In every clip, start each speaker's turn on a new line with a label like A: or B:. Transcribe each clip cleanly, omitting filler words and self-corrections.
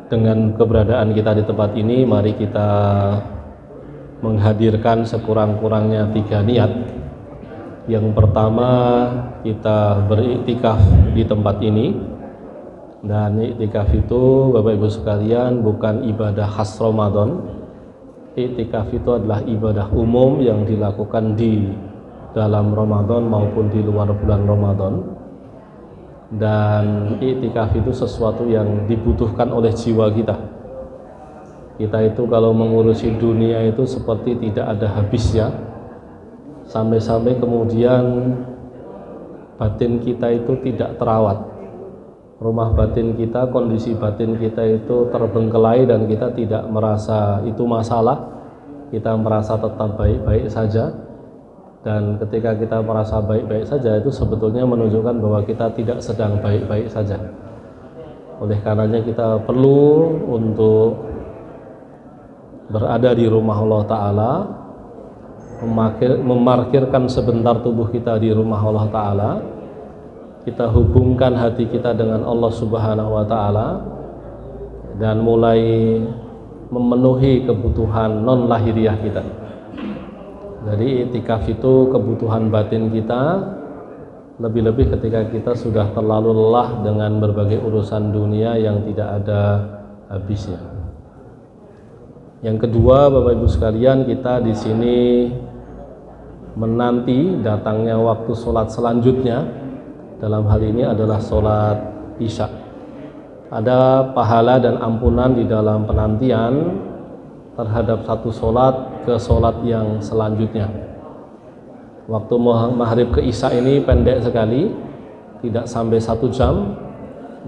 A: Dengan keberadaan kita di tempat ini, mari kita menghadirkan sekurang-kurangnya 3 niat. Yang pertama, kita beriktikaf di tempat ini. Dan iktikaf itu, Bapak Ibu sekalian, bukan ibadah khas Ramadan. Iktikaf itu adalah ibadah umum yang dilakukan di dalam Ramadan maupun di luar bulan Ramadan. Dan iktikaf itu sesuatu yang dibutuhkan oleh jiwa kita. Kita itu kalau mengurusi dunia itu seperti tidak ada habisnya, sampai-sampai kemudian batin kita itu tidak terawat. Rumah batin kita, kondisi batin kita itu terbengkelai dan kita tidak merasa itu masalah. Kita merasa tetap baik-baik saja. Dan ketika kita merasa baik-baik saja, itu sebetulnya menunjukkan bahwa kita tidak sedang baik-baik saja. Oleh karenanya kita perlu untuk berada di rumah Allah Ta'ala, memarkirkan sebentar tubuh kita di rumah Allah Ta'ala, kita hubungkan hati kita dengan Allah Subhanahu wa Ta'ala, dan mulai memenuhi kebutuhan non lahiriah kita. Jadi iktikaf itu kebutuhan batin kita, lebih-lebih ketika kita sudah terlalu lelah dengan berbagai urusan dunia yang tidak ada habisnya. Yang kedua, Bapak Ibu sekalian, kita di sini menanti datangnya waktu sholat selanjutnya. Dalam hal ini adalah sholat Isya. Ada pahala dan ampunan di dalam penantian terhadap satu sholat ke sholat yang selanjutnya. Waktu maghrib ke Isya ini pendek sekali, tidak sampai 1 jam,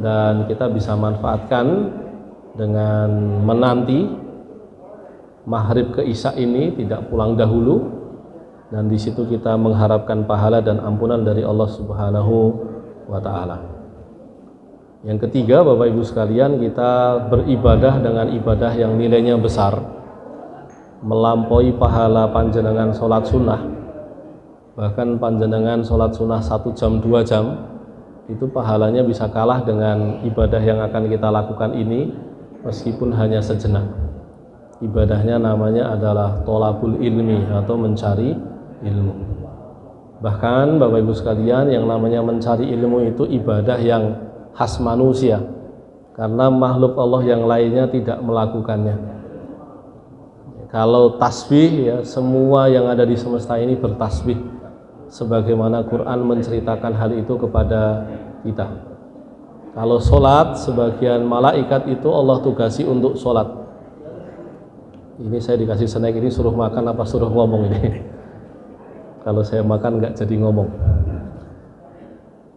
A: dan kita bisa manfaatkan dengan menanti maghrib ke Isya ini, tidak pulang dahulu, dan di situ kita mengharapkan pahala dan ampunan dari Allah Subhanahu wa Ta'ala. Yang ketiga, Bapak Ibu sekalian, kita beribadah dengan ibadah yang nilainya besar, melampaui pahala panjenengan sholat sunnah. Bahkan panjenengan sholat sunnah 1 jam 2 jam itu pahalanya bisa kalah dengan ibadah yang akan kita lakukan ini, meskipun hanya sejenak. Ibadahnya namanya adalah tholabul ilmi atau mencari ilmu. Bahkan Bapak Ibu sekalian, yang namanya mencari ilmu itu ibadah yang khas manusia, karena makhluk Allah yang lainnya tidak melakukannya. Kalau tasbih, ya, semua yang ada di semesta ini bertasbih, sebagaimana Quran menceritakan hal itu kepada kita. Kalau sholat, sebagian malaikat itu Allah tugasi untuk sholat. Ini saya dikasih snack ini, suruh makan apa suruh ngomong ini? Kalau saya makan nggak jadi ngomong.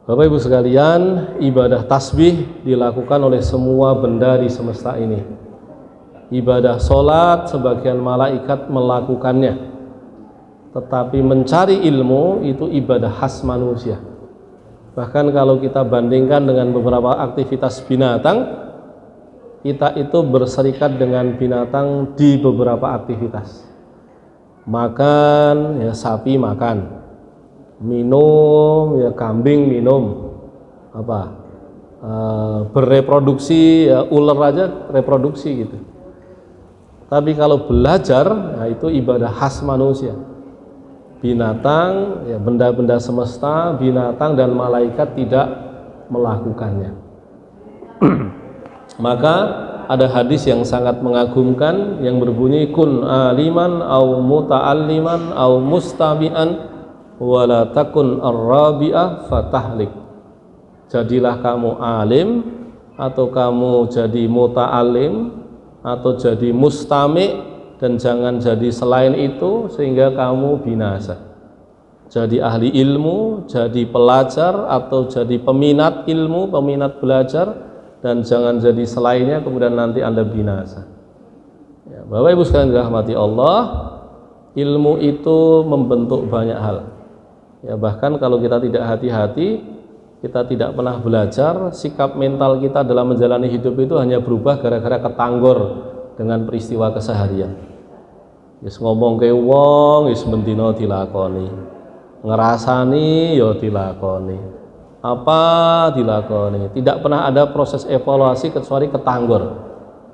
A: Bapak Ibu sekalian, ibadah tasbih dilakukan oleh semua benda di semesta ini. Ibadah sholat, sebagian malaikat melakukannya. Tetapi mencari ilmu itu ibadah khas manusia. Bahkan kalau kita bandingkan dengan beberapa aktivitas binatang, kita itu berserikat dengan binatang di beberapa aktivitas. Makan, ya sapi makan. Minum, ya kambing minum. Bereproduksi, ya ular aja reproduksi gitu. Tapi kalau belajar, nah itu ibadah khas manusia. Binatang, ya benda-benda semesta, binatang dan malaikat tidak melakukannya. Maka ada hadis yang sangat mengagumkan yang berbunyi, kun aliman au muta'alliman au mustami'an wala takun ar-rabi'ah fatahlik. Jadilah kamu alim, atau kamu jadi muta'allim, atau jadi mustami', dan jangan jadi selain itu sehingga kamu binasa. Jadi ahli ilmu, jadi pelajar, atau jadi peminat ilmu, peminat belajar, dan jangan jadi selainnya kemudian nanti Anda binasa. Ya, Bapak Ibu sekalian dirahmati Allah, ilmu itu membentuk banyak hal. Ya, bahkan kalau kita tidak hati-hati, kita tidak pernah belajar, sikap mental kita dalam menjalani hidup itu hanya berubah gara-gara ketanggor dengan peristiwa keseharian. Wis ngomong ke wong, wis mendino dilakoni, ngerasani yo dilakoni, apa dilakoni, tidak pernah ada proses evaluasi kecuali ketanggor.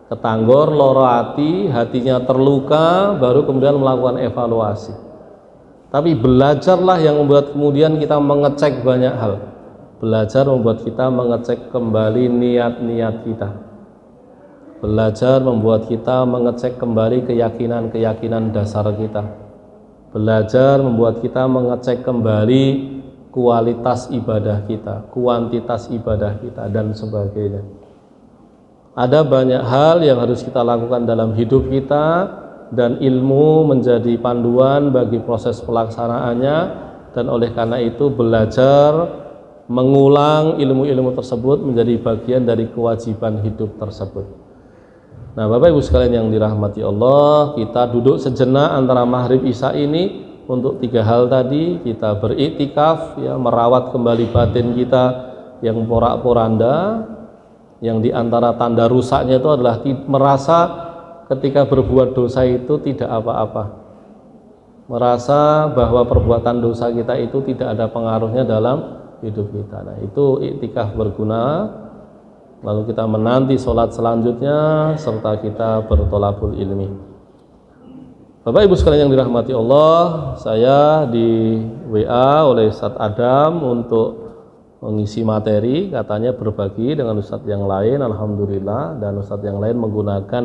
A: ketanggor, loro hati, hatinya terluka, baru kemudian melakukan evaluasi. Tapi belajarlah yang membuat kemudian kita mengecek banyak hal. Belajar membuat kita mengecek kembali niat-niat kita. Belajar membuat kita mengecek kembali keyakinan-keyakinan dasar kita. Belajar membuat kita mengecek kembali kualitas ibadah kita, kuantitas ibadah kita, dan sebagainya. Ada banyak hal yang harus kita lakukan dalam hidup kita, dan ilmu menjadi panduan bagi proses pelaksanaannya, dan oleh karena itu belajar mengulang ilmu-ilmu tersebut menjadi bagian dari kewajiban hidup tersebut. Nah, Bapak Ibu sekalian yang dirahmati Allah, kita duduk sejenak antara maghrib isya ini untuk 3 hal tadi. Kita beriktikaf, ya, merawat kembali batin kita yang porak-poranda, yang diantara tanda rusaknya itu adalah merasa ketika berbuat dosa itu tidak apa-apa, merasa bahwa perbuatan dosa kita itu tidak ada pengaruhnya dalam hidup kita. Nah, itu iktikaf berguna. Lalu kita menanti sholat selanjutnya serta kita bertolabul ilmi. Bapak Ibu sekalian yang dirahmati Allah, saya di WA oleh Ustadz Adam untuk mengisi materi, katanya berbagi dengan ustadz yang lain. Alhamdulillah, dan ustadz yang lain menggunakan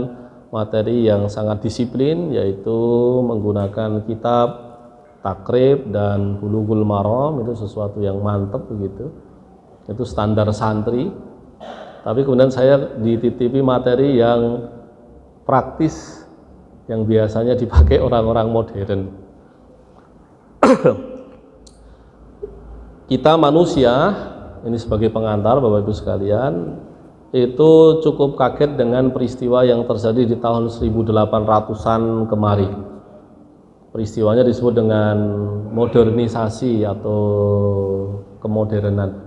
A: materi yang sangat disiplin, yaitu menggunakan kitab Takrib dan Bulughul Maram. Itu sesuatu yang mantap begitu, itu standar santri. Tapi kemudian saya dititipi materi yang praktis, yang biasanya dipakai orang-orang modern. Kita manusia, ini sebagai pengantar Bapak Ibu sekalian, itu cukup kaget dengan peristiwa yang terjadi di tahun 1800-an kemari. Peristiwanya disebut dengan modernisasi atau kemodernan.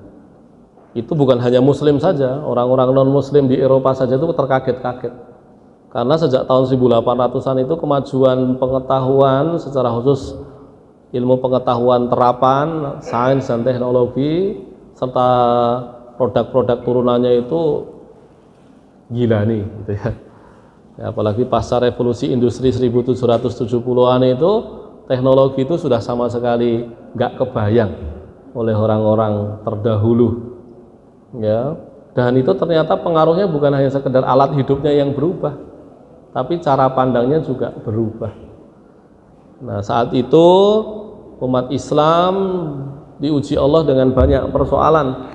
A: Itu bukan hanya muslim saja, orang-orang non-muslim di Eropa saja itu terkaget-kaget. Karena sejak tahun 1800-an itu kemajuan pengetahuan, secara khusus ilmu pengetahuan terapan, sains dan teknologi, serta produk-produk turunannya itu gila nih, gitu ya. Apalagi pasca revolusi industri 1770-an itu, teknologi itu sudah sama sekali nggak kebayang oleh orang-orang terdahulu, ya. Dan itu ternyata pengaruhnya bukan hanya sekedar alat hidupnya yang berubah, tapi cara pandangnya juga berubah. Nah, saat itu umat Islam diuji Allah dengan banyak persoalan.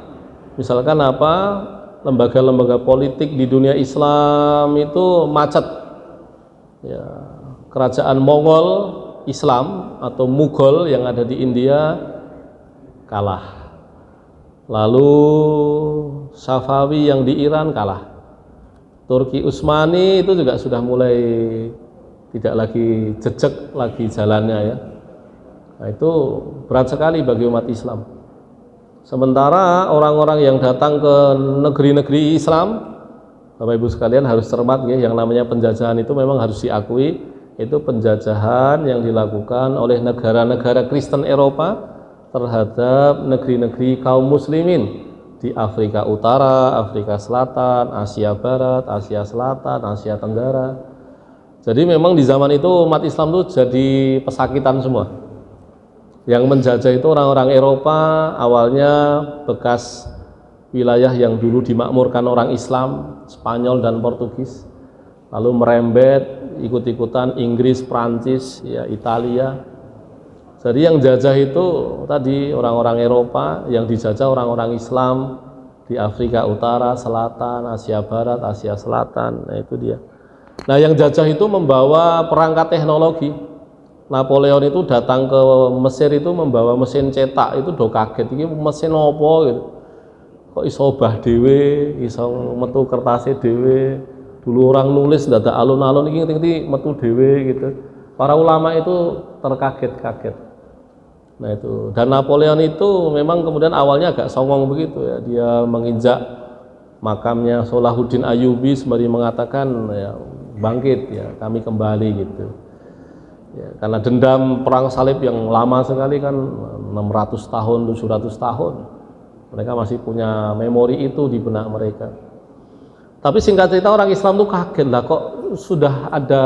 A: Misalkan apa? Lembaga-lembaga politik di dunia Islam itu macet. Ya, kerajaan Mongol Islam atau Mughal yang ada di India kalah. Lalu Safawi yang di Iran kalah. Turki Utsmani itu juga sudah mulai tidak lagi jejak lagi jalannya, ya. Nah, itu berat sekali bagi umat Islam. Sementara orang-orang yang datang ke negeri-negeri Islam, Bapak Ibu sekalian harus cermat, ya, yang namanya penjajahan itu memang harus diakui, itu penjajahan yang dilakukan oleh negara-negara Kristen Eropa terhadap negeri-negeri kaum muslimin di Afrika Utara, Afrika Selatan, Asia Barat, Asia Selatan, Asia Tenggara. Jadi memang di zaman itu umat Islam itu jadi pesakitan semua. Yang menjajah itu orang-orang Eropa, awalnya bekas wilayah yang dulu dimakmurkan orang Islam, Spanyol dan Portugis. Lalu merembet, ikut-ikutan Inggris, Prancis, ya, Italia. Jadi yang jajah itu tadi orang-orang Eropa, yang dijajah orang-orang Islam di Afrika Utara, Selatan, Asia Barat, Asia Selatan. Nah, itu dia. Nah, yang jajah itu membawa perangkat teknologi. Napoleon itu datang ke Mesir itu membawa mesin cetak, itu do kaget, ini mesin apa gitu. Kok iso obah dhewe, iso metu kertasnya dhewe. Dulu orang nulis dadak alun-alun iki metu dhewe gitu. Para ulama itu terkaget-kaget. Nah, itu. Dan Napoleon itu memang kemudian awalnya agak songong begitu, ya. Dia menginjak makamnya Salahuddin Ayyubi sembari mengatakan, ya, bangkit, ya, kami kembali gitu. Ya, karena dendam perang salib yang lama sekali kan, 600 tahun, 700 tahun. Mereka masih punya memori itu di benak mereka. Tapi singkat cerita orang Islam tuh kaget lah, kok sudah ada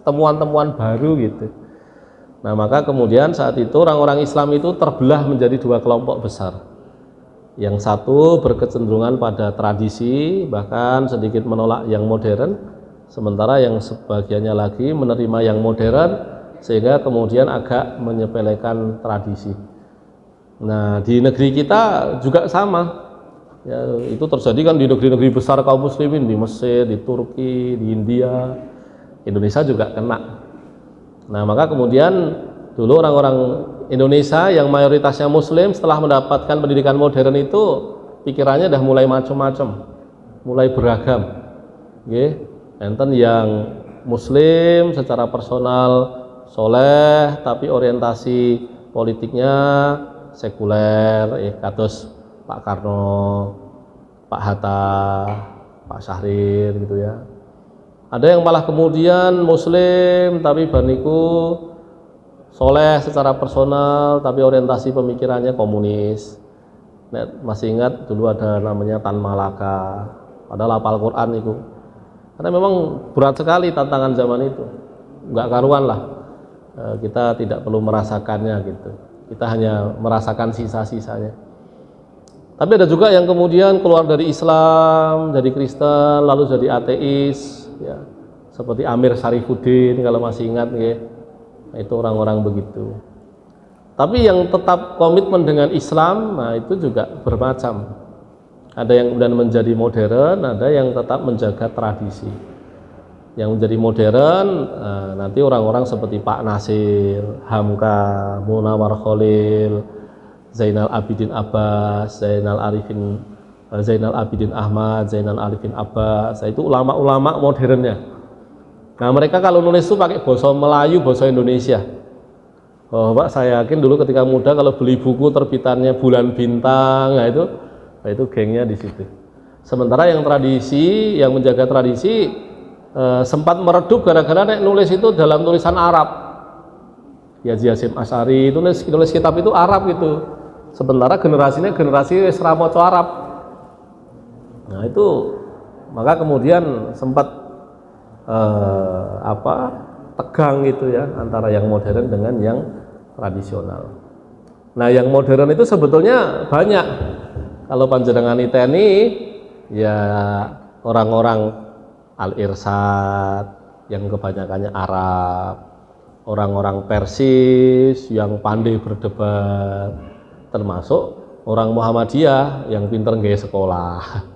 A: temuan-temuan baru gitu. Nah maka kemudian saat itu orang-orang Islam itu terbelah menjadi dua kelompok besar. Yang satu berkecenderungan pada tradisi, bahkan sedikit menolak yang modern, sementara yang sebagiannya lagi menerima yang modern, sehingga kemudian agak menyepelekan tradisi. Nah di negeri kita juga sama. Ya, itu terjadi kan di negeri-negeri besar kaum muslimin, di Mesir, di Turki, di India, Indonesia juga kena. Nah maka kemudian dulu orang-orang Indonesia yang mayoritasnya muslim setelah mendapatkan pendidikan modern itu pikirannya udah mulai macam-macam, mulai beragam. Enten yang muslim secara personal soleh tapi orientasi politiknya sekuler, kados Pak Karno, Pak Hatta, Pak Syahrir gitu ya. Ada yang malah kemudian muslim tapi baniku soleh secara personal tapi orientasi pemikirannya komunis. Masih ingat dulu ada namanya Tan Malaka, padahal hafal Quran itu. Karena memang berat sekali tantangan zaman itu, nggak karuan lah. Kita tidak perlu merasakannya gitu, kita hanya merasakan sisa-sisanya. Tapi ada juga yang kemudian keluar dari Islam, dari Kristen, lalu jadi ateis, ya. Seperti Amir Syarifuddin kalau masih ingat, ya. Nah, itu orang-orang begitu. Tapi yang tetap komitmen dengan Islam, nah itu juga bermacam. Ada yang kemudian menjadi modern, ada yang tetap menjaga tradisi. Yang menjadi modern, nanti orang-orang seperti Pak Nasir, Hamka, Munawar Khalil, Zainal Abidin Abbas, Zainal Abidin Ahmad, Zainal Arifin Abbas, itu ulama-ulama modernnya. Nah mereka kalau nulis itu pakai bahasa Melayu, bahasa Indonesia. Oh Pak, saya yakin dulu ketika muda kalau beli buku terbitannya Bulan Bintang, nah itu gengnya di situ. Sementara yang tradisi, yang menjaga tradisi sempat meredup gara-gara nulis itu dalam tulisan Arab. Ya Hasyim Asy'ari itu nulis kitab itu Arab gitu. Sementara generasinya generasi Isra maca Arab. Nah itu maka kemudian sempat tegang gitu ya antara yang modern dengan yang tradisional. Nah yang modern itu sebetulnya banyak. Kalau panjenengan iteni ya orang-orang Al-Irsyad yang kebanyakannya Arab, orang-orang Persis yang pandai berdebat, termasuk orang Muhammadiyah yang pinter nggaya sekolah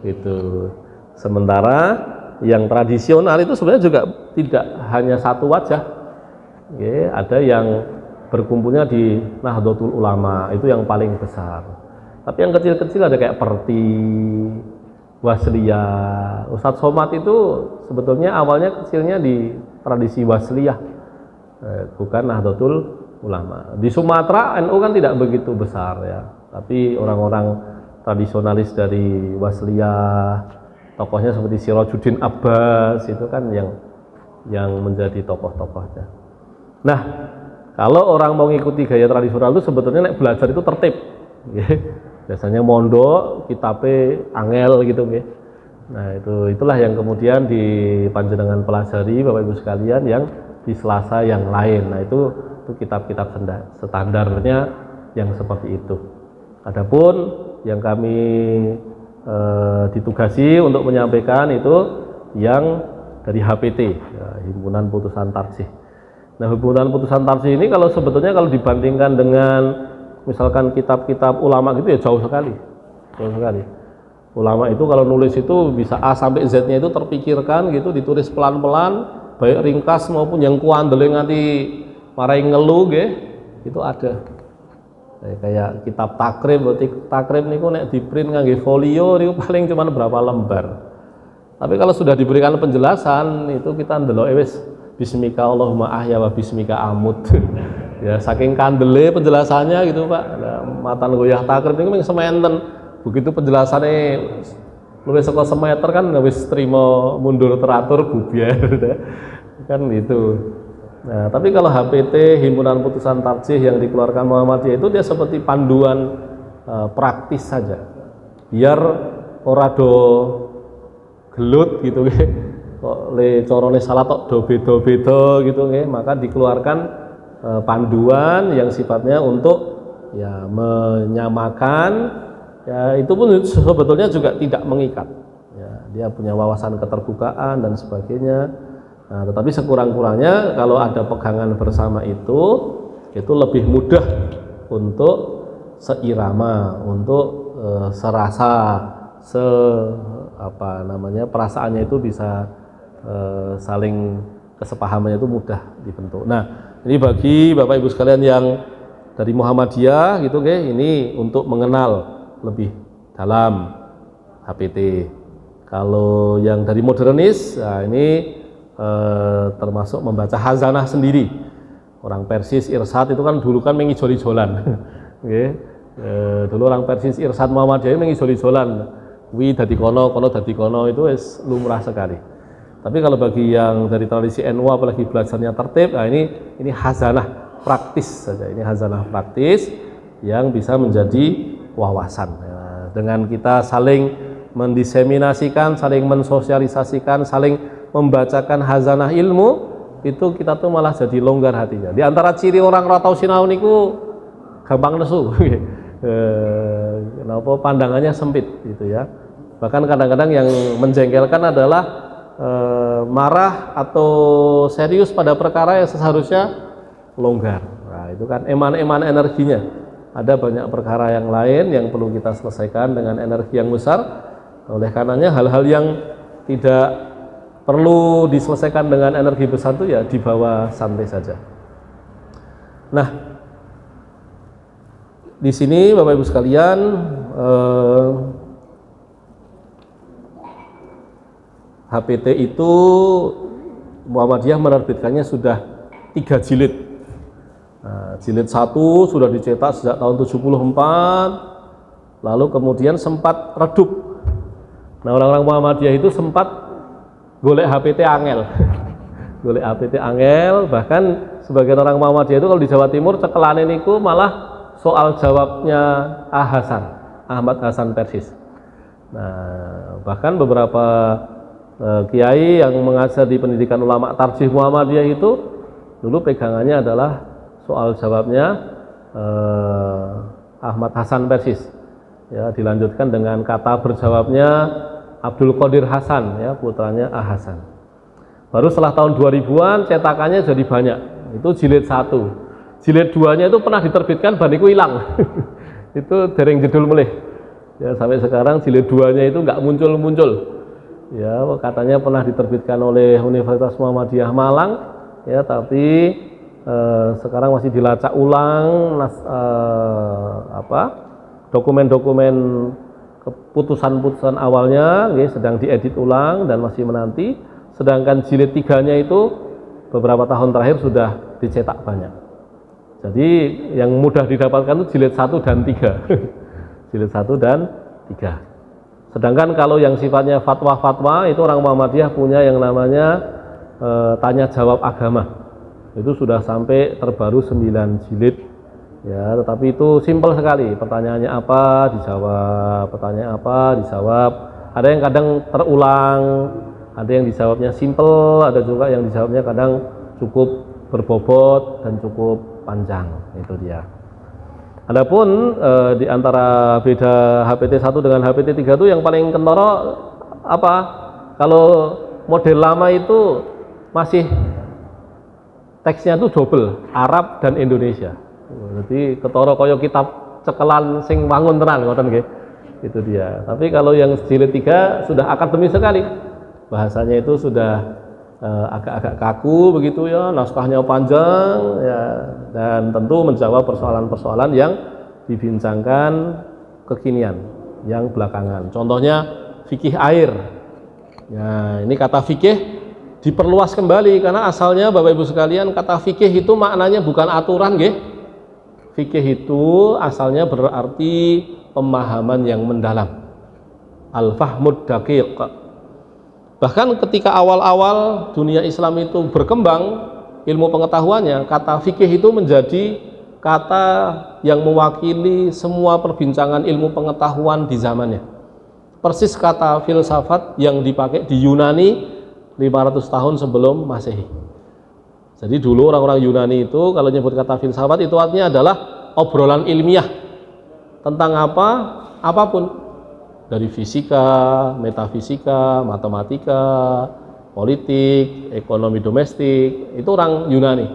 A: gitu. Sementara yang tradisional itu sebenarnya juga tidak hanya satu wajah, ada yang berkumpulnya di Nahdlatul Ulama, itu yang paling besar. Tapi yang kecil-kecil ada kayak Perti, Wasliyah. Ustadz Somad itu sebetulnya awalnya kecilnya di tradisi Wasliyah, bukan Nahdlatul Ulama. Di Sumatera NU kan tidak begitu besar ya, tapi orang-orang tradisionalis dari Wasliyah, tokohnya seperti Sirajuddin Abbas itu kan yang menjadi tokoh-tokohnya. Nah, kalau orang mau ngikuti gaya tradisional itu sebetulnya belajar itu tertib. Biasanya mondok, kitabnya angel gitu. Nah, itulah yang kemudian di panjenengan pelajari Bapak Ibu sekalian yang di Selasa yang lain. Nah, itu kitab-kitab standarnya yang seperti itu. Adapun yang kami ditugasi untuk menyampaikan itu yang dari HPT, ya, Himpunan Putusan Tarjih. Nah, Himpunan Putusan Tarjih ini kalau sebetulnya kalau dibandingkan dengan misalkan kitab-kitab ulama gitu ya jauh sekali. Ulama itu kalau nulis itu bisa A sampai Z-nya itu terpikirkan gitu, ditulis pelan-pelan, baik ringkas maupun yang kuandele nganti marai ngeluh itu ada. Kayak kitab takrib niku nek di-print ngangge folio niku paling cuma berapa lembar. Tapi kalau sudah diberikan penjelasan itu kita ndelok wis bismika Allahumma ahya wa bismika amut. Ya saking kandele penjelasannya gitu Pak. Nah, matan goyah takrib niku mung sementen. Begitu penjelasannya luwih saka semeter kan wis trimo mundur teratur bubar kan itu. Nah, tapi kalau HPT, Himpunan Putusan Tarjih yang dikeluarkan Muhammadiyah itu dia seperti panduan praktis saja. Biar ora do gelut gitu nggih. Kok le carane salat tok do beda-beda gitu nggih, maka dikeluarkan panduan yang sifatnya untuk ya menyamakan, ya itu pun sebetulnya juga tidak mengikat. Ya, dia punya wawasan keterbukaan dan sebagainya. Nah, tetapi sekurang-kurangnya kalau ada pegangan bersama itu lebih mudah untuk seirama, untuk serasa, perasaannya itu bisa saling kesepahamannya itu mudah dibentuk. Nah, ini bagi Bapak Ibu sekalian yang dari Muhammadiyah gitu ini untuk mengenal lebih dalam HPT. Kalau yang dari modernis, nah ini termasuk membaca hazanah sendiri. Orang Persis Irsad itu kan dulu kan mengijol-ijolan. Dulu orang Persis Irsad Muhammadiyah mengijol-ijolan. Wi dadi kono dadi kono itu lumrah sekali. Tapi kalau bagi yang dari tradisi NU apalagi belajarnya tertib, nah ini hazanah praktis saja. Ini hazanah praktis yang bisa menjadi wawasan. Ya, dengan kita saling mendiseminasikan, saling mensosialisasikan, saling membacakan hazanah ilmu, itu kita tuh malah jadi longgar hatinya. Di antara ciri orang ratau sinau niku gampang nesu. Kenapa pandangannya sempit gitu ya. Bahkan kadang-kadang yang menjengkelkan adalah marah atau serius pada perkara yang seharusnya longgar. Nah, itu kan eman-eman energinya. Ada banyak perkara yang lain yang perlu kita selesaikan dengan energi yang besar. Oleh karenanya hal-hal yang tidak perlu diselesaikan dengan energi besar itu ya dibawa santai saja. Nah, di sini Bapak Ibu sekalian HPT itu Muhammadiyah menerbitkannya sudah 3 jilid. Nah, jilid 1 sudah dicetak sejak tahun 74, lalu kemudian sempat redup. Nah, orang-orang Muhammadiyah itu sempat golek HPT angel. Golek HPT angel, bahkan sebagian orang Muhammadiyah itu kalau di Jawa Timur cekelane niku malah soal jawabnya Ahmad Hasan Persis. Nah, bahkan beberapa kiai yang mengajar di pendidikan ulama tarjih Muhammadiyah itu dulu pegangannya adalah soal jawabnya Ahmad Hasan Persis. Ya, dilanjutkan dengan kata berjawabnya Abdul Qadir Hasan, ya, putranya Hasan. Baru setelah tahun 2000-an cetakannya jadi banyak. Itu jilid 1. Jilid 2-nya itu pernah diterbitkan baniku hilang. Itu dereng jedul melih. Ya, sampai sekarang jilid 2-nya itu nggak muncul-muncul. Ya, katanya pernah diterbitkan oleh Universitas Muhammadiyah Malang, ya, tapi sekarang masih dilacak ulang dokumen-dokumen keputusan-putusan awalnya, ya, sedang diedit ulang dan masih menanti. Sedangkan jilid 3-nya itu beberapa tahun terakhir sudah dicetak banyak. Jadi yang mudah didapatkan itu jilid 1 dan 3. Jilid 1 dan 3. Sedangkan kalau yang sifatnya fatwa-fatwa itu orang Muhammadiyah punya yang namanya tanya jawab agama. Itu sudah sampai terbaru 9 jilid. Ya, tetapi itu simpel sekali. Pertanyaannya apa dijawab, pertanyaan apa dijawab. Ada yang kadang terulang, ada yang dijawabnya simpel, ada juga yang dijawabnya kadang cukup berbobot dan cukup panjang. Itu dia. Adapun di antara beda HPT 1 dengan HPT 3 itu yang paling kentoro apa? Kalau model lama itu masih teksnya itu double, Arab dan Indonesia. Jadi ketoro koyo kitab cekelan sing wangun tenan ngoten nggih. Itu dia. Tapi kalau yang jilid 3 sudah akademis sekali. Bahasanya itu sudah agak-agak kaku begitu ya, naskahnya panjang ya, dan tentu menjawab persoalan-persoalan yang dibincangkan kekinian yang belakangan. Contohnya fikih air. Ya, ini kata fikih diperluas kembali karena asalnya Bapak Ibu sekalian kata fikih itu maknanya bukan aturan nggih. Fikih itu asalnya berarti pemahaman yang mendalam. Al-fahmud daqiq. Bahkan ketika awal-awal dunia Islam itu berkembang ilmu pengetahuannya, kata fikih itu menjadi kata yang mewakili semua perbincangan ilmu pengetahuan di zamannya. persis kata filsafat yang dipakai di Yunani 500 tahun sebelum Masehi. Jadi dulu orang-orang Yunani itu kalau nyebut kata filsafat itu artinya adalah obrolan ilmiah tentang apa? Apapun, dari fisika, metafisika, matematika, politik, ekonomi domestik, itu orang Yunani.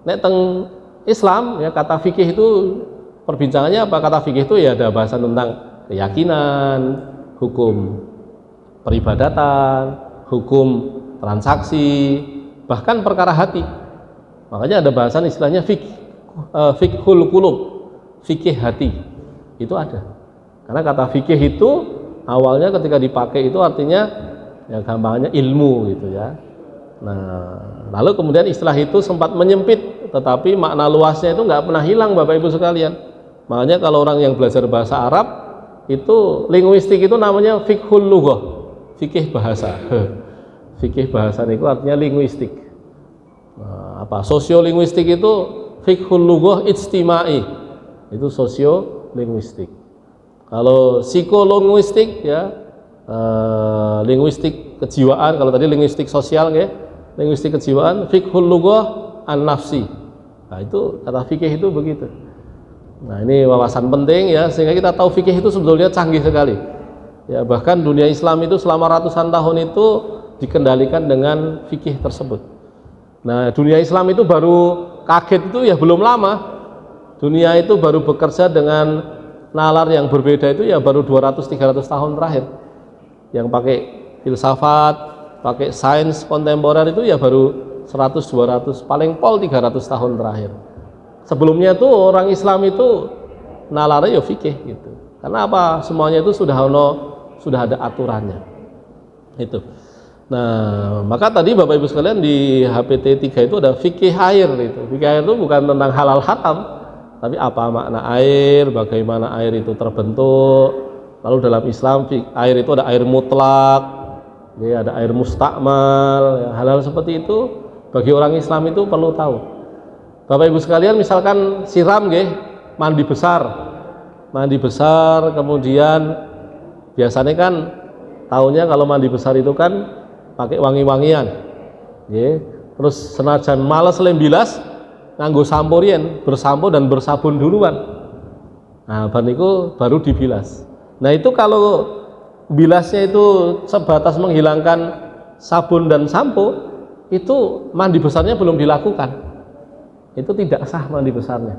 A: Nek teng Islam ya, kata fikih itu perbincangannya apa? Kata fikih itu ya ada bahasan tentang keyakinan, hukum peribadatan, hukum transaksi, bahkan perkara hati. Makanya ada bahasan istilahnya fiqhul qulub, fikih hati. Itu ada. Karena kata fikih itu awalnya ketika dipakai itu artinya ya gampangnya ilmu gitu ya. Nah, lalu kemudian istilah itu sempat menyempit, tetapi makna luasnya itu nggak pernah hilang Bapak Ibu sekalian. Makanya kalau orang yang belajar bahasa Arab itu linguistik itu namanya fiqhul lughah, fikih bahasa. Fikih bahasa itu artinya linguistik. Nah, sosiolinguistik itu fiqhul lughah ijtimai. Itu sosiolinguistik. Kalau psikolinguistik ya linguistik kejiwaan, kalau tadi linguistik sosial ya, linguistik kejiwaan, fiqhul lughah an-nafsi. Nah, itu kata fikih itu begitu. Nah, ini wawasan penting ya, sehingga kita tahu fikih itu sebetulnya canggih sekali. Ya, bahkan dunia Islam itu selama ratusan tahun itu dikendalikan dengan fikih tersebut. Nah, dunia Islam itu baru kaget itu ya belum lama. Dunia itu baru bekerja dengan nalar yang berbeda itu ya baru 200-300 tahun terakhir. Yang pakai filsafat, pakai sains kontemporer itu ya baru 100-200, paling pol 300 tahun terakhir. Sebelumnya itu orang Islam itu nalarnya ya fikih gitu. Karena apa? Semuanya itu sudah ada aturannya. Itu. Nah, maka tadi Bapak Ibu sekalian di HPT 3 itu ada fikih air itu. Fikih air itu bukan tentang halal haram, tapi apa makna air, bagaimana air itu terbentuk. Lalu dalam Islam air itu ada air mutlak, ya, ada air mustakmal, ya, hal-hal seperti itu bagi orang Islam itu perlu tahu. Bapak Ibu sekalian misalkan siram nggih, mandi besar, kemudian biasanya kan tahunnya kalau mandi besar itu kan pakai wangi-wangian, ya. Terus senajan males lembilas nganggo sampurien, bersampo dan bersabun duluan. Nah, baniku baru dibilas. Nah, itu kalau bilasnya itu sebatas menghilangkan sabun dan sampo, itu mandi besarnya belum dilakukan. Itu tidak sah mandi besarnya.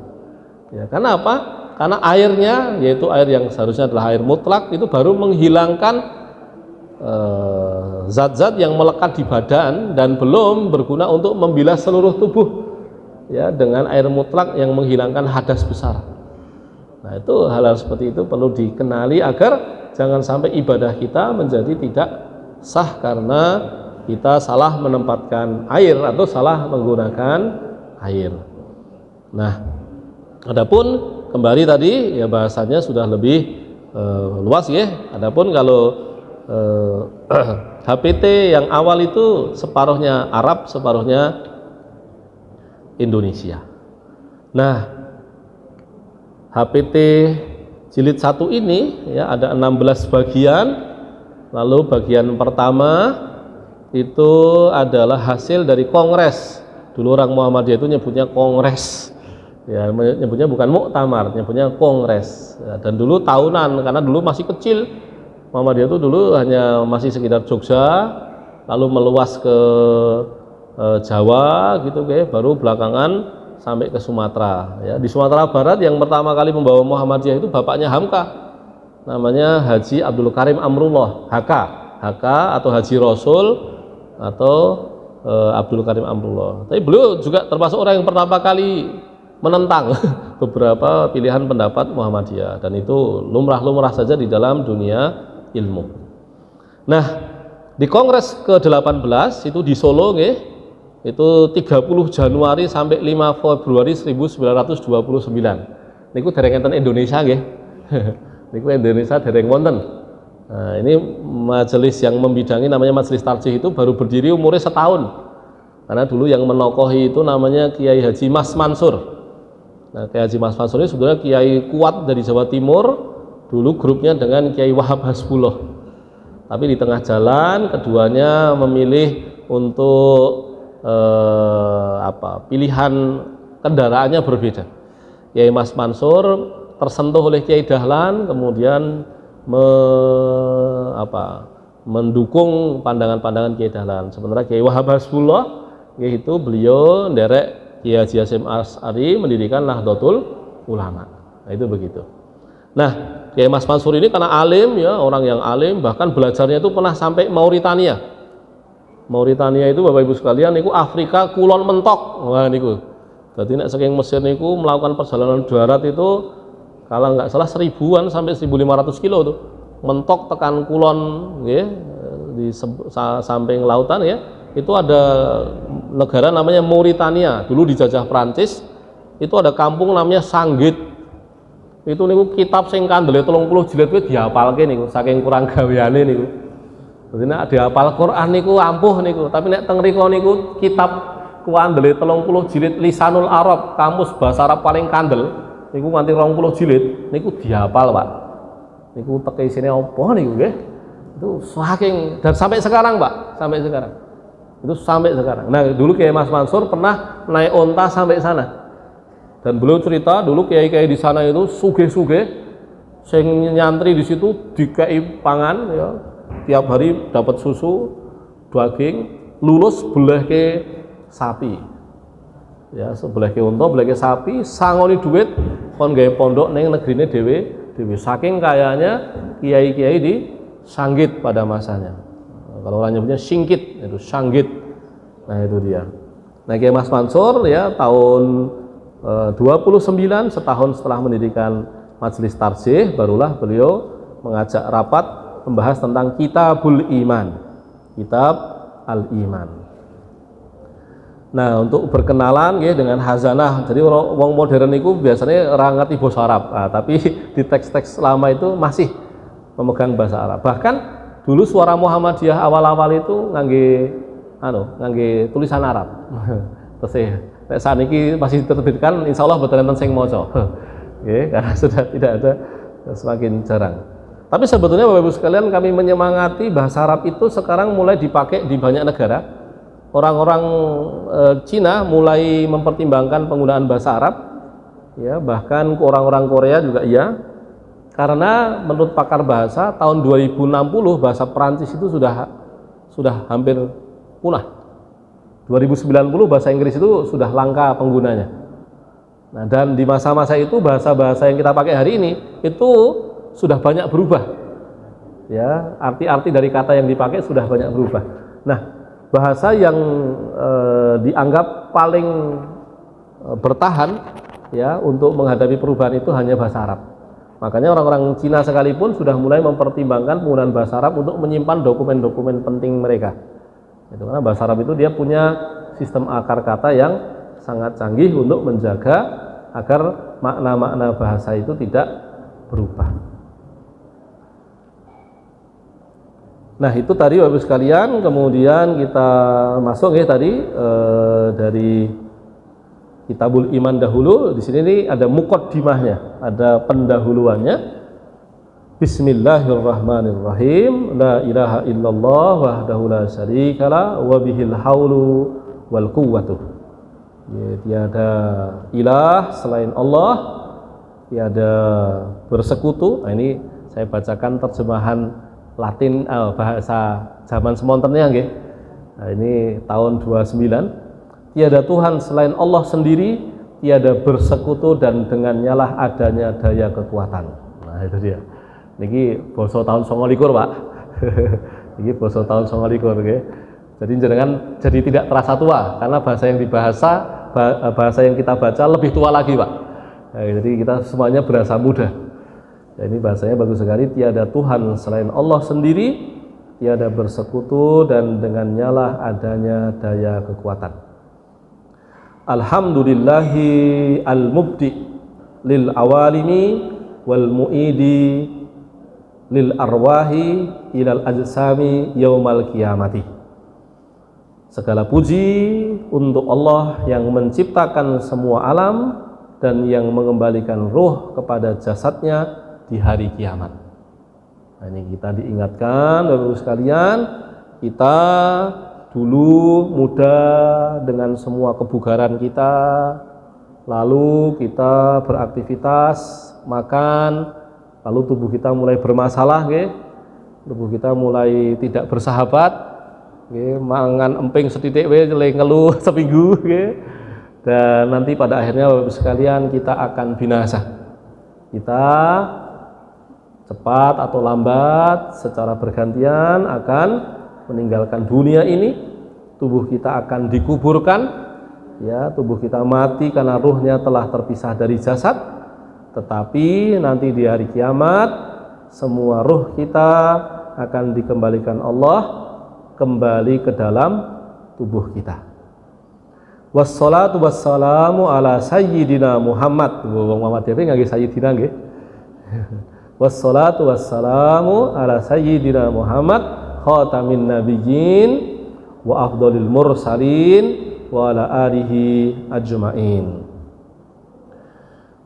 A: Ya, karena apa? Karena airnya, yaitu air yang seharusnya adalah air mutlak, itu baru menghilangkan zat-zat yang melekat di badan dan belum berguna untuk membilas seluruh tubuh, ya, dengan air mutlak yang menghilangkan hadas besar. Nah, itu hal-hal seperti itu perlu dikenali agar jangan sampai ibadah kita menjadi tidak sah karena kita salah menempatkan air atau salah menggunakan air. Nah, adapun kembali tadi ya bahasanya sudah lebih luas ya. Adapun kalau HPT yang awal itu separuhnya Arab, separuhnya Indonesia. Nah, HPT jilid 1 ini ya ada 16 bagian. Lalu bagian pertama itu adalah hasil dari kongres. Dulu orang Muhammadiyah itu nyebutnya kongres. Ya, nyebutnya bukan muktamar, nyebutnya kongres. Ya, dan dulu tahunan karena dulu masih kecil. Muhammadiyah itu dulu hanya masih sekitar Jogja, lalu meluas ke Jawa gitu, baru belakangan sampai ke Sumatera. Ya, di Sumatera Barat yang pertama kali membawa Muhammadiyah itu bapaknya Hamka, namanya Haji Abdul Karim Amrullah, HK atau Haji Rasul atau Abdul Karim Amrullah. Tapi beliau juga termasuk orang yang pertama kali menentang beberapa pilihan pendapat Muhammadiyah, dan itu lumrah-lumrah saja di dalam dunia ilmu. Nah, di Kongres ke-18 itu di Solo nggih, itu 30 Januari sampai 5 Februari 1929. Niku dereng enten Indonesia nggih. Niku Indonesia dereng wonten. Nah, ini majelis yang membidangi namanya Majelis Tarjih itu baru berdiri umurnya setahun. Karena dulu yang menokohi itu namanya Kiai Haji Mas Mansur. Nah, Kiai Haji Mas Mansur ini sebenarnya kiai kuat dari Jawa Timur. Dulu grupnya dengan Kiai Wahab Hasbullah. Tapi di tengah jalan keduanya memilih untuk pilihan kendaraannya berbeda. Kiai Mas Mansur tersentuh oleh Kiai Dahlan, kemudian mendukung pandangan-pandangan Kiai Dahlan. Sementara Kiai Wahab Hasbullah, yaitu beliau nderek Kiai Haji Hasyim Asy'ari mendirikan Nahdlatul Ulama. Nah, itu begitu. Nah, Kiai Mas Mansur ini karena alim ya, orang yang alim, bahkan belajarnya itu pernah sampai Mauritania. Mauritania itu Bapak Ibu sekalian niku Afrika kulon mentok. Wah niku. Berarti nek saking Mesir niku melakukan perjalanan darat itu kalau nggak salah 1000-an sampai 1500 kilo tuh. Mentok tekan kulon nggih di samping lautan ya. Itu ada negara namanya Mauritania. Dulu dijajah Prancis. Itu ada kampung namanya Sanggit. Itu niku kitab sing kandele 30 jilid kuwi dihafalke niku saking kurang gaweane niku. Dadi nek dihafal Quran niku ampuh niku, tapi nek teng mriko niku kitab kandele 30 jilid Lisanul Arab, kamus bahasa Arab paling kandel niku nganti 20 jilid niku dihafal, Pak. Niku teke isine apa niku nggih? Itu saking dan sampai sekarang, Pak, sampai sekarang. Itu sampai sekarang. Nah, dulu Kiai Mas Mansur pernah naik onta sampai sana. Dan beliau cerita dulu kiai-kiai di sana itu sugih-sugih, sing nyantri di situ dikai pangan ya, tiap hari dapat susu, daging, lulus belah ke sapi, ya sebelah ke unta, belah ke sapi, sangoni duit, kon gawe pondok neng negrine dewe, saking kayanya kiai-kiai di Sanggit pada masanya. Kalau orang nyebutnya singkit, itu Sanggit. Nah itu dia. Nah Kiai Mas Mansur ya tahun 29 setahun setelah mendirikan Majelis Tarsih barulah beliau mengajak rapat membahas tentang Kitabul Iman, Kitab Al-Iman. Nah, untuk berkenalan ya dengan hazanah. Jadi orang modern itu biasanya orang ngerti bahasa Arab. Nah, tapi di teks-teks lama itu masih memegang bahasa Arab. Bahkan dulu Suara Muhammadiyah awal-awal itu ngangge tulisan Arab. Terus nek saniki masih diterbitkan insyaallah boten enten sing maca. Nggih, karena sudah tidak ada, semakin jarang. Tapi sebetulnya Bapak Ibu sekalian kami menyemangati bahasa Arab itu sekarang mulai dipakai di banyak negara. Orang-orang Cina mulai mempertimbangkan penggunaan bahasa Arab. Ya, bahkan orang-orang Korea juga iya. Karena menurut pakar bahasa tahun 2060 bahasa Perancis itu sudah hampir punah. 2090 bahasa Inggris itu sudah langka penggunanya. Nah, dan di masa-masa itu bahasa-bahasa yang kita pakai hari ini itu sudah banyak berubah. Ya, arti-arti dari kata yang dipakai sudah banyak berubah. Nah, bahasa yang dianggap paling bertahan ya untuk menghadapi perubahan itu hanya bahasa Arab. Makanya orang-orang Cina sekalipun sudah mulai mempertimbangkan penggunaan bahasa Arab untuk menyimpan dokumen-dokumen penting mereka. Itu karena bahasa Arab itu dia punya sistem akar kata yang sangat canggih untuk menjaga agar makna-makna bahasa itu tidak berubah. Nah itu tadi Bapak Ibu sekalian, kemudian kita masuk ya tadi dari Kitabul Iman dahulu. Di sini nih ada muqaddimahnya, ada pendahuluannya. Bismillahirrahmanirrahim. La ilaha illallah wahdahu la syarikalah wa bihil haulu wal quwwatu. Tiada ilah selain Allah, tiada bersekutu. Nah, ini saya bacakan terjemahan Latin bahasa zaman semontennya nggih. Nah, ini tahun 29. Tiada Tuhan selain Allah sendiri, tiada bersekutu dan dengannya lah adanya daya kekuatan. Nah, itu dia. Niki basa tahun 29 Pak. Niki basa tahun 29 nggih. Jadi jenengan jadi tidak terasa tua karena bahasa yang bahasa yang kita baca lebih tua lagi Pak. Nah, jadi kita semuanya berasa muda. Nah, ini bahasanya bagus sekali. Tiada Tuhan selain Allah sendiri, tiada bersekutu dan dengannya lah adanya daya kekuatan. Alhamdulillahi al-mubdi lil awalimi wal mu'idi lil arwahi ilal ajsami yaumal qiyamati. Segala puji untuk Allah yang menciptakan semua alam dan yang mengembalikan ruh kepada jasadnya di hari kiamat. Nah, ini kita diingatkan Bapak Ibu sekalian, kita dulu muda dengan semua kebugaran kita, lalu kita beraktivitas, makan, lalu tubuh kita mulai bermasalah, tubuh kita mulai tidak bersahabat, mangan emping setitik ngeluh seminggu, dan nanti pada akhirnya Bapak Ibu sekalian kita akan binasa. Kita cepat atau lambat secara bergantian akan meninggalkan dunia ini, tubuh kita akan dikuburkan, ya, tubuh kita mati karena ruhnya telah terpisah dari jasad. Tetapi nanti di hari kiamat semua ruh kita akan dikembalikan Allah kembali ke dalam tubuh kita. Wassalatu wassalamu ala sayyidina Muhammad. Wong Muhammad dhewe ngangge sayyidina nggih. Wassalatu wassalamu ala sayyidina Muhammad khatamin nabiyyin wa afdhalil mursalin wa ala alihi ajmain.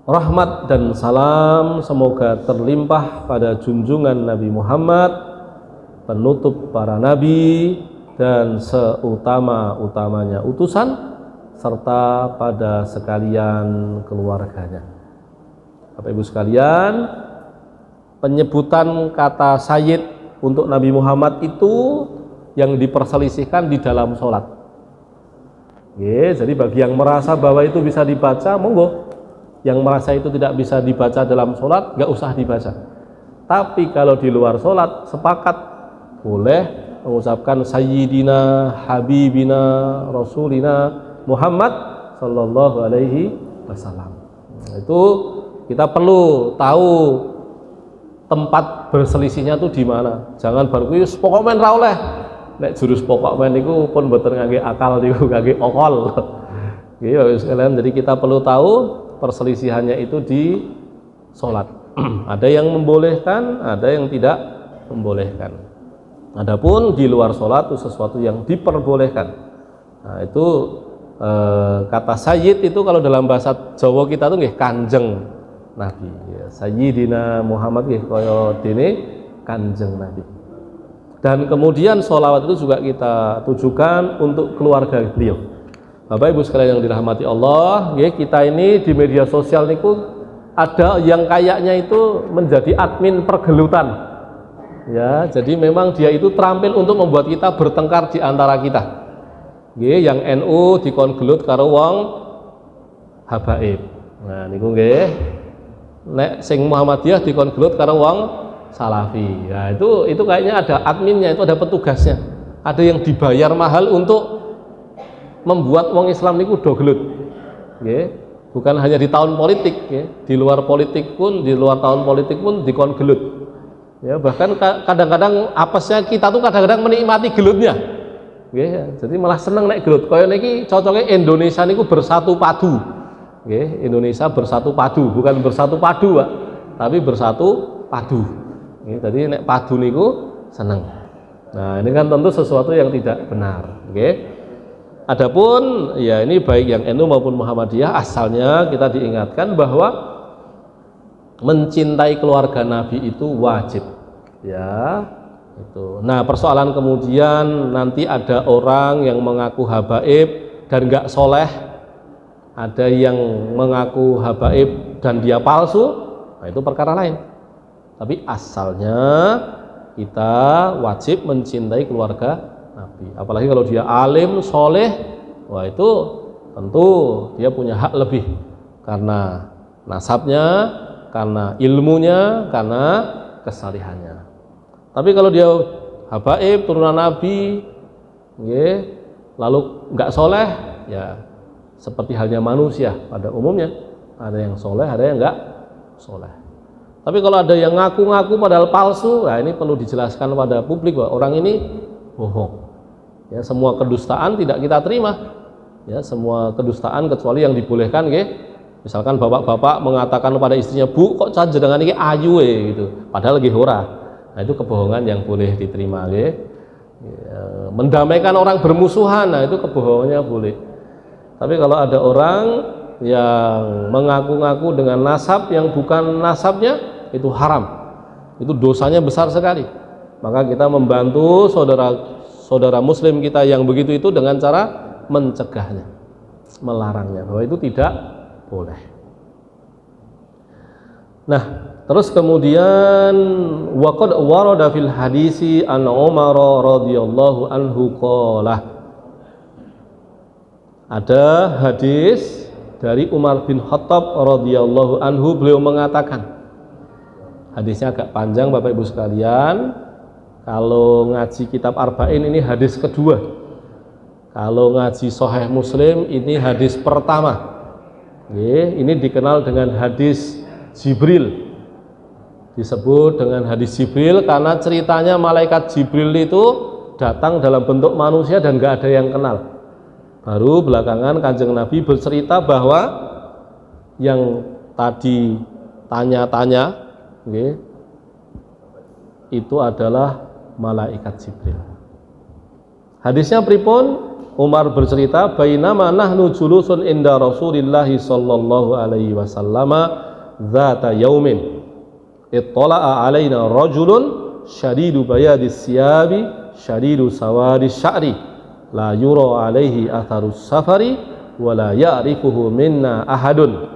A: Rahmat dan salam semoga terlimpah pada junjungan Nabi Muhammad, penutup para nabi dan seutama-utamanya utusan, serta pada sekalian keluarganya. Bapak Ibu sekalian, penyebutan kata sayyid untuk Nabi Muhammad itu yang diperselisihkan di dalam sholat. Jadi bagi yang merasa bahwa itu bisa dibaca, monggo. Yang merasa itu tidak bisa dibaca dalam sholat, nggak usah dibaca. Tapi kalau di luar sholat, sepakat boleh mengucapkan Sayyidina Habibina Rasulina Muhammad Sallallahu Alaihi Wasallam. Itu kita perlu tahu tempat berselisihnya tuh di mana. Jangan baru kuwi pokok men ra oleh. Nek jurus pokok men niku pun mboten ngangge akal niku ngangge okol. Nggih ya sekalian, jadi kita perlu tahu perselisihannya itu di salat. Ada yang membolehkan, ada yang tidak membolehkan. Adapun di luar salat itu sesuatu yang diperbolehkan. Nah, itu kata sayyid itu kalau dalam bahasa Jawa kita tuh nggih kanjeng Nabi, ya, Sayyidina Muhammad kaya dene kanjeng Nabi. Dan kemudian sholawat itu juga kita tujukan untuk keluarga beliau. Bapak Ibu sekalian yang dirahmati Allah, ya, kita ini di media sosial niku ada yang kayaknya itu menjadi admin pergelutan. Ya, jadi memang dia itu terampil untuk membuat kita bertengkar di antara kita. Nggih, yang NU dikon gelut karo wong habaib. Nah niku nggih. Nek sing Muhammadiyah dikon gelut karo wong Salafi. Nah, itu kayaknya ada adminnya, itu ada petugasnya. Ada yang dibayar mahal untuk membuat wong Islam niku do gelut. Nggih. Bukan hanya di tahun politik, ya. Di luar politik pun, di luar tahun politik pun dikon gelut. Ya, bahkan kadang-kadang apesnya kita tuh kadang-kadang menikmati gelutnya. Nggih, ya. Jadi malah seneng nek gelut. Kaya niki cocoknya Indonesia niku bersatu padu. Indonesia bersatu padu, bukan bersatu padu, Pak, tapi bersatu padu. Jadi nek padu niku seneng. Nah, ini kan tentu sesuatu yang tidak benar. Adapun ya ini baik yang NU maupun Muhammadiyah, asalnya kita diingatkan bahwa mencintai keluarga Nabi itu wajib. Ya, itu. Nah, persoalan kemudian nanti ada orang yang mengaku habaib dan enggak soleh, ada yang mengaku habaib dan dia palsu, nah itu perkara lain. Tapi asalnya kita wajib mencintai keluarga Nabi. Apalagi kalau dia alim, soleh, wah itu tentu dia punya hak lebih karena nasabnya, karena ilmunya, karena kesalihannya. Tapi kalau dia habaib, turunan Nabi, lalu nggak soleh, ya seperti halnya manusia pada umumnya, ada yang soleh, ada yang enggak soleh. Tapi kalau ada yang ngaku-ngaku padahal palsu, nah ini perlu dijelaskan pada publik bahwa orang ini bohong. Ya, semua kedustaan tidak kita terima. Ya, semua kedustaan kecuali yang dibolehkan, misalkan bapak-bapak mengatakan kepada istrinya, "Bu, kok jenengan iki ayu gitu." Padahal nggih ora. Nah, itu kebohongan yang boleh diterima, Ya, mendamaikan orang bermusuhan, nah itu kebohongannya boleh. Tapi kalau ada orang yang mengaku-ngaku dengan nasab yang bukan nasabnya, itu haram. Itu dosanya besar sekali. Maka kita membantu saudara muslim kita yang begitu itu dengan cara mencegahnya, melarangnya, bahwa itu tidak boleh. Nah, terus kemudian waqad warada fil hadisi an Umar radhiyallahu anhu qala. Ada hadis dari Umar bin Khattab radhiyallahu anhu, beliau mengatakan, hadisnya agak panjang Bapak Ibu sekalian. Kalau ngaji kitab Arba'in ini hadis kedua. Kalau ngaji Sahih Muslim ini hadis pertama. Ini dikenal dengan hadis Jibril. Disebut dengan hadis Jibril karena ceritanya malaikat Jibril itu datang dalam bentuk manusia dan gak ada yang kenal. Baru belakangan Kanjeng Nabi bercerita bahwa yang tadi tanya-tanya itu adalah malaikat Jibril. Hadisnya pripun? Umar bercerita, bainama nahnu julusun inda Rasulillah sallallahu alaihi wasallam dzata yaumin ittala'a alaina rajulun syadidu bayadis siyabi syadidu sawadis sya'ri la yura alaihi atharus safari wa la ya'rifuhu minna ahadun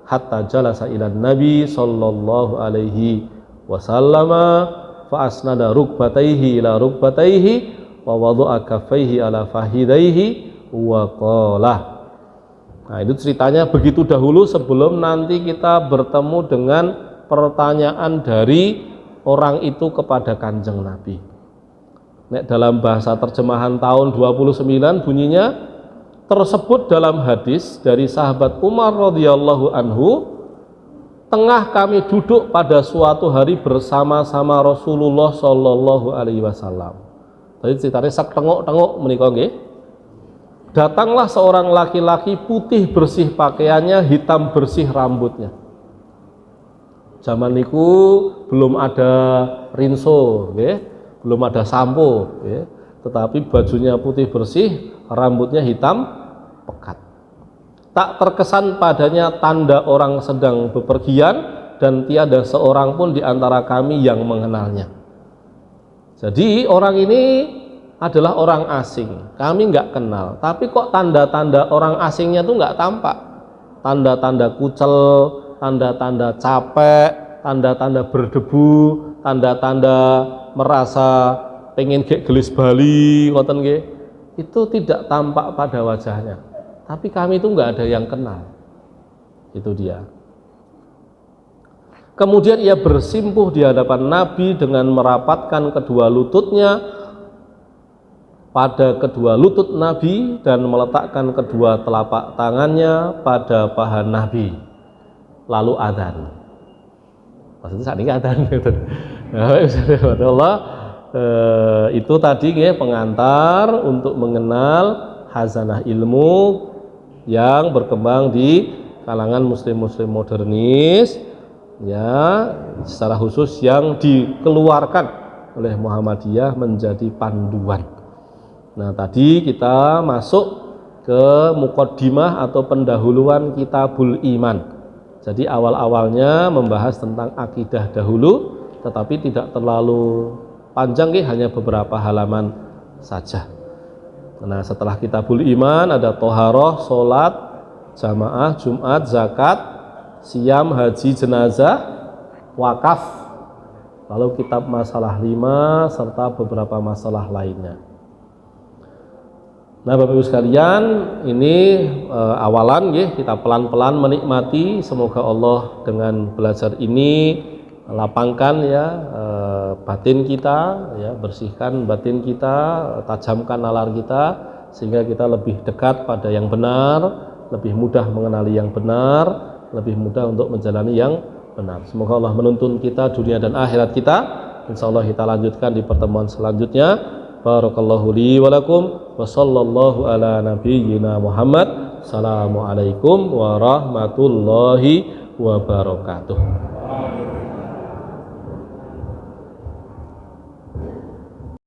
A: hatta jalasa ila nabi sallallahu alaihi wasallama fa asnada rukbatayhi ila rukbatayhi wa wada'a kaffayhi ala fahidayhi wa qala. Nah, itu ceritanya begitu dahulu sebelum nanti kita bertemu dengan pertanyaan dari orang itu kepada Kanjeng Nabi. Nek dalam bahasa terjemahan tahun 29 bunyinya, tersebut dalam hadis dari sahabat Umar radhiyallahu anhu, tengah kami duduk pada suatu hari bersama-sama Rasulullah sallallahu alaihi wasallam. Tadi ceritanya sak tengok-tengok menika nggih. Datanglah seorang laki-laki putih bersih pakaiannya, hitam bersih rambutnya. Zaman niku belum ada rinso, belum ada sampo, tetapi bajunya putih bersih, rambutnya hitam pekat. Tak terkesan padanya tanda orang sedang bepergian dan tiada seorang pun di antara kami yang mengenalnya. Jadi orang ini adalah orang asing, kami nggak kenal, tapi kok tanda-tanda orang asingnya tuh nggak tampak. Tanda-tanda kucel, tanda-tanda capek, tanda-tanda berdebu, tanda-tanda merasa pengen gelis bali, ngoten nggih. Itu tidak tampak pada wajahnya. Tapi kami itu nggak ada yang kenal. Itu dia. Kemudian ia bersimpuh di hadapan Nabi dengan merapatkan kedua lututnya pada kedua lutut Nabi dan meletakkan kedua telapak tangannya pada paha Nabi. Lalu adzan. Maksudnya saat ini adzan. Allah, itu tadi pengantar untuk mengenal hazanah ilmu yang berkembang di kalangan muslim-muslim modernis, ya, secara khusus yang dikeluarkan oleh Muhammadiyah menjadi panduan. Nah, tadi kita masuk ke muqaddimah atau pendahuluan Kitabul Iman. Jadi awal-awalnya membahas tentang akidah dahulu, tetapi tidak terlalu panjang, hanya beberapa halaman saja. Nah, setelah Kitabul Iman ada Toharoh, Sholat, Jamaah, Jumat, Zakat, Siam, Haji, Jenazah, Wakaf, lalu kitab masalah 5 serta beberapa masalah lainnya. Nah, Bapak Ibu sekalian, ini awalan kita pelan-pelan menikmati. Semoga Allah dengan belajar ini lapangkan batin kita, bersihkan batin kita, tajamkan nalar kita sehingga kita lebih dekat pada yang benar, lebih mudah mengenali yang benar, lebih mudah untuk menjalani yang benar. Semoga Allah menuntun kita dunia dan akhirat kita. Insyaallah kita lanjutkan di pertemuan selanjutnya. Barakallahu li wa lakum wa sallallahu ala nabiyyina Muhammad. Assalamualaikum warahmatullahi wabarakatuh.